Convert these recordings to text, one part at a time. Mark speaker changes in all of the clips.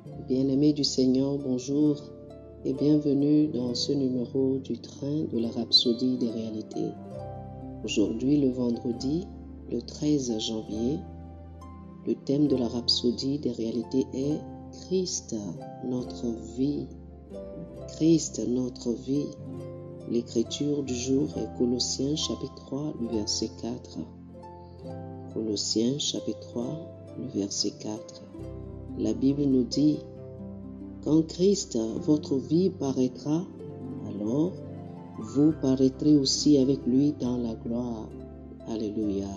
Speaker 1: Bien-aimés du Seigneur, bonjour et bienvenue dans ce numéro du train de la Rhapsodie des réalités. Aujourd'hui, le vendredi, le 13 janvier, le thème de la Rhapsodie des réalités est Christ, notre vie. Christ, notre vie. L'écriture du jour est Colossiens chapitre 3, le verset 4. Colossiens chapitre 3, le verset 4. La Bible nous dit: quand Christ, votre vie, paraîtra, alors vous paraîtrez aussi avec lui dans la gloire. Alléluia.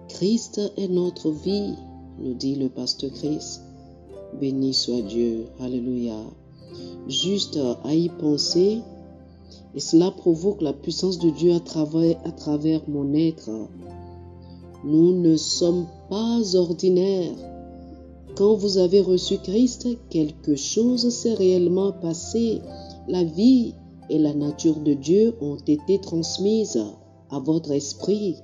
Speaker 1: Christ est notre vie, nous dit le pasteur Chris. Béni soit Dieu. Alléluia. Juste à y penser, et cela provoque la puissance de Dieu à travers mon être. Nous ne sommes pas ordinaires. Quand vous avez reçu Christ, quelque chose s'est réellement passé. La vie et la nature de Dieu ont été transmises à votre esprit.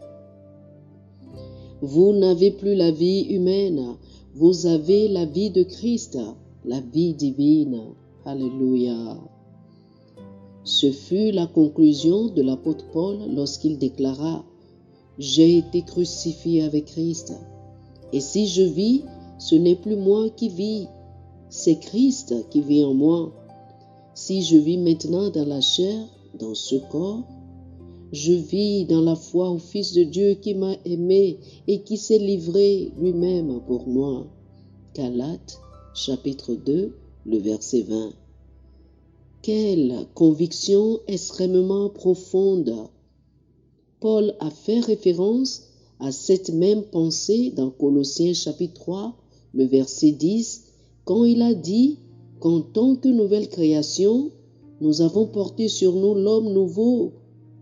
Speaker 1: Vous n'avez plus la vie humaine, vous avez la vie de Christ, la vie divine. Alléluia. Ce fut la conclusion de l'apôtre Paul lorsqu'il déclara: j'ai été crucifié avec Christ. Et si je vis, ce n'est plus moi qui vis, c'est Christ qui vit en moi. Si je vis maintenant dans la chair, dans ce corps, je vis dans la foi au Fils de Dieu qui m'a aimé et qui s'est livré lui-même pour moi. Galates, chapitre 2, le verset 20. Quelle conviction extrêmement profonde! Paul a fait référence à cette même pensée dans Colossiens chapitre 3, le verset 10, quand il a dit qu'en tant que nouvelle création, nous avons porté sur nous l'homme nouveau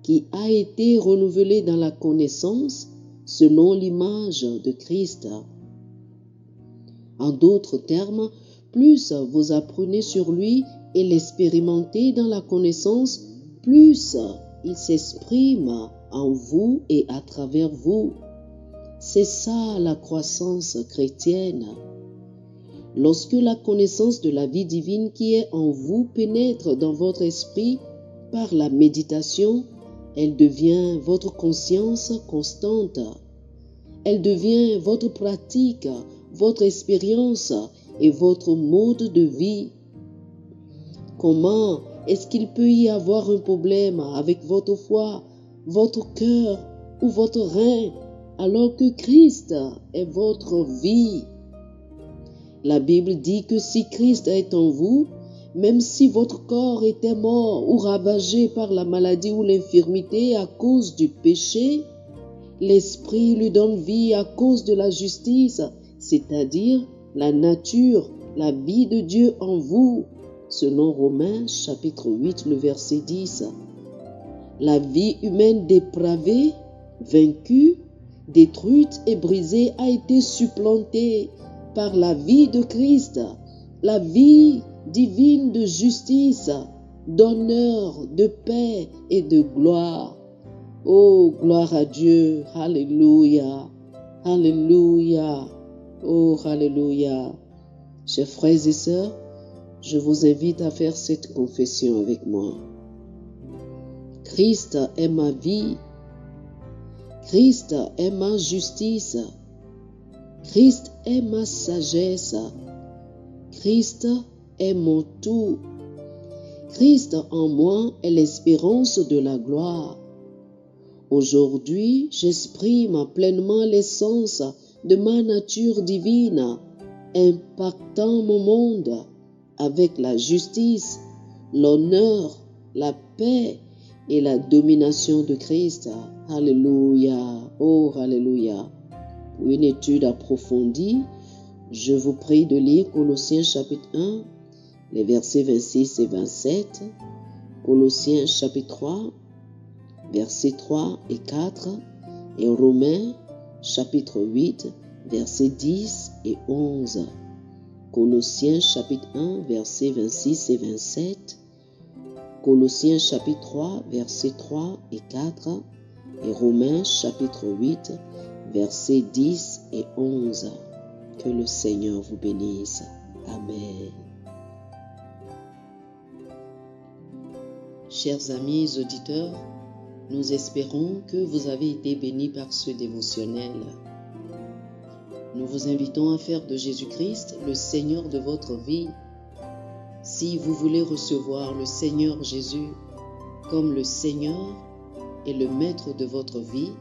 Speaker 1: qui a été renouvelé dans la connaissance selon l'image de Christ. En d'autres termes, plus vous apprenez sur lui et l'expérimentez dans la connaissance, plus il s'exprime en vous et à travers vous. C'est ça la croissance chrétienne. Lorsque la connaissance de la vie divine qui est en vous pénètre dans votre esprit par la méditation, elle devient votre conscience constante. Elle devient votre pratique, votre expérience et votre mode de vie. Comment est-ce qu'il peut y avoir un problème avec votre foi, votre cœur ou votre rein alors que Christ est votre vie? La Bible dit que si Christ est en vous, même si votre corps était mort ou ravagé par la maladie ou l'infirmité à cause du péché, l'Esprit lui donne vie à cause de la justice, c'est-à-dire la nature, la vie de Dieu en vous, selon Romains chapitre 8, le verset 10. La vie humaine dépravée, vaincue, détruite et brisée a été supplantée par la vie de Christ, la vie divine de justice, d'honneur, de paix et de gloire. Oh, gloire à Dieu. Alléluia. Alléluia. Oh, alléluia. Chers frères et sœurs, je vous invite à faire cette confession avec moi. Christ est ma vie. Christ est ma justice. Christ est ma sagesse. Christ est mon tout. Christ en moi est l'espérance de la gloire. Aujourd'hui, j'exprime pleinement l'essence de ma nature divine, impactant mon monde avec la justice, l'honneur, la paix et la domination de Christ. Alléluia. Oh, alléluia. Pour une étude approfondie, je vous prie de lire Colossiens chapitre 1, les versets 26 et 27, Colossiens chapitre 3, versets 3 et 4, et Romains chapitre 8, versets 10 et 11. Colossiens chapitre 1, versets 26 et 27, Colossiens chapitre 3, versets 3 et 4, et Romains chapitre 8, versets 10 et 11. Que le Seigneur vous bénisse. Amen. Chers amis auditeurs, nous espérons que vous avez été bénis par ce dévotionnel. Nous vous invitons à faire de Jésus-Christ le Seigneur de votre vie. Si vous voulez recevoir le Seigneur Jésus comme le Seigneur et le Maître de votre vie,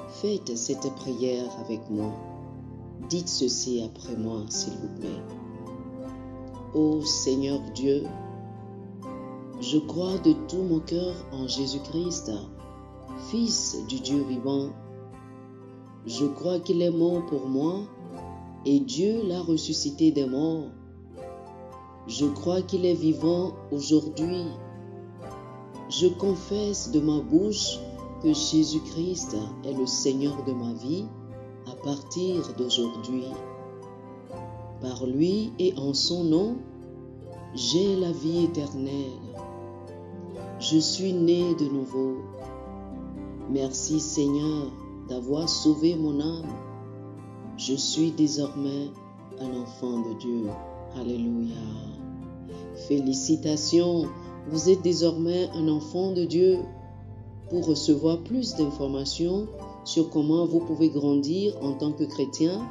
Speaker 1: faites cette prière avec moi. Dites ceci après moi, s'il vous plaît. Ô Seigneur Dieu, je crois de tout mon cœur en Jésus-Christ, Fils du Dieu vivant. Je crois qu'il est mort pour moi et Dieu l'a ressuscité des morts. Je crois qu'il est vivant aujourd'hui. Je confesse de ma bouche que Jésus-Christ est le Seigneur de ma vie à partir d'aujourd'hui. Par lui et en son nom, j'ai la vie éternelle. Je suis né de nouveau. Merci Seigneur d'avoir sauvé mon âme. Je suis désormais un enfant de Dieu. Alléluia. Félicitations, vous êtes désormais un enfant de Dieu. Pour recevoir plus d'informations sur comment vous pouvez grandir en tant que chrétien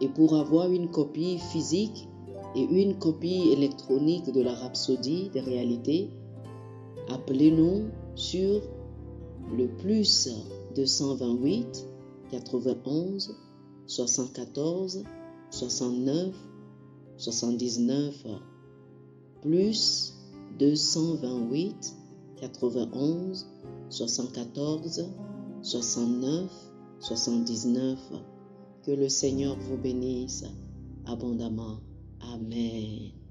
Speaker 1: et pour avoir une copie physique et une copie électronique de la Rhapsodie des réalités, appelez-nous sur le plus 228 91 74 69 79 plus 228 91 74 69 79. Que le Seigneur vous bénisse abondamment. Amen.